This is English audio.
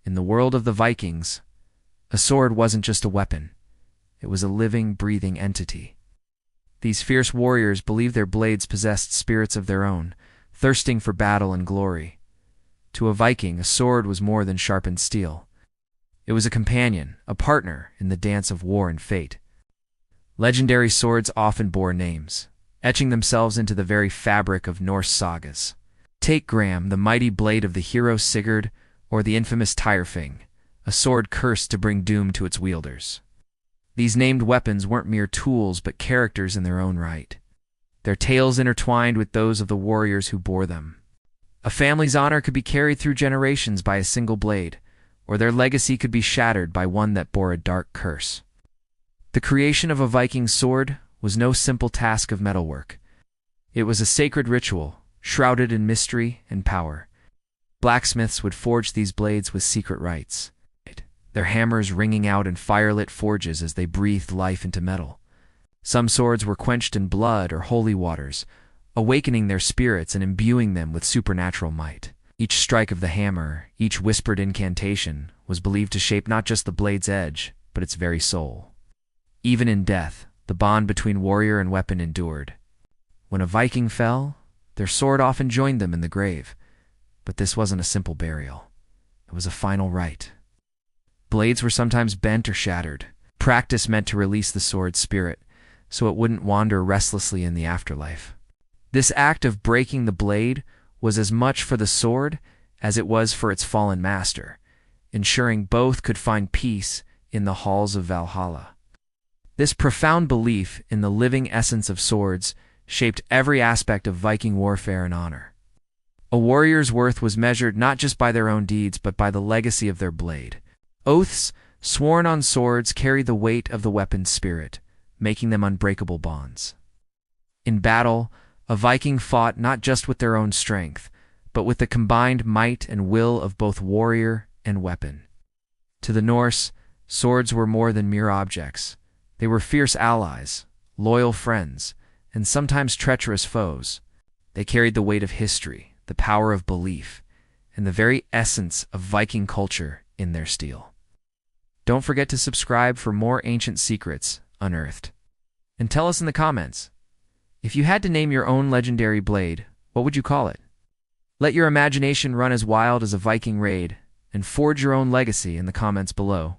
In the world of the Vikings, a sword wasn't just a weapon. It was a living, breathing entity. These fierce warriors believed their blades possessed spirits of their own, thirsting for battle and glory. To a Viking, a sword was more than sharpened steel. It was a companion, a partner in the dance of war and fate. Legendary swords often bore names, etching themselves into the very fabric of Norse sagas. Take Gram, the mighty blade of the hero Sigurd, or the infamous Tyrfing, a sword cursed to bring doom to its wielders. These named weapons weren't mere tools but characters in their own right, their tales intertwined with those of the warriors who bore them. A family's honor could be carried through generations by a single blade, or their legacy could be shattered by one that bore a dark curse. The creation of a Viking sword was no simple task of metalwork. It was a sacred ritual, shrouded in mystery and power. Blacksmiths would forge these blades with secret rites, their hammers ringing out in firelit forges as they breathed life into metal. Some swords were quenched in blood or holy waters, awakening their spirits and imbuing them with supernatural might. Each strike of the hammer, each whispered incantation, was believed to shape not just the blade's edge, but its very soul. Even in death, the bond between warrior and weapon endured. When a Viking fell, their sword often joined them in the grave. But this wasn't a simple burial. It was a final rite. Blades were sometimes bent or shattered. Practice meant to release the sword's spirit, so it wouldn't wander restlessly in the afterlife. This act of breaking the blade was as much for the sword as it was for its fallen master, ensuring both could find peace in the halls of Valhalla. This profound belief in the living essence of swords shaped every aspect of Viking warfare and honor. A warrior's worth was measured not just by their own deeds but by the legacy of their blade. Oaths sworn on swords carried the weight of the weapon's spirit, making them unbreakable bonds. In battle, a Viking fought not just with their own strength, but with the combined might and will of both warrior and weapon. To the Norse, swords were more than mere objects. They were fierce allies, loyal friends, and sometimes treacherous foes. They carried the weight of history, the power of belief, and the very essence of Viking culture in their steel. Don't forget to subscribe for more ancient secrets unearthed. And tell us in the comments, if you had to name your own legendary blade, what would you call it? Let your imagination run as wild as a Viking raid, and forge your own legacy in the comments below.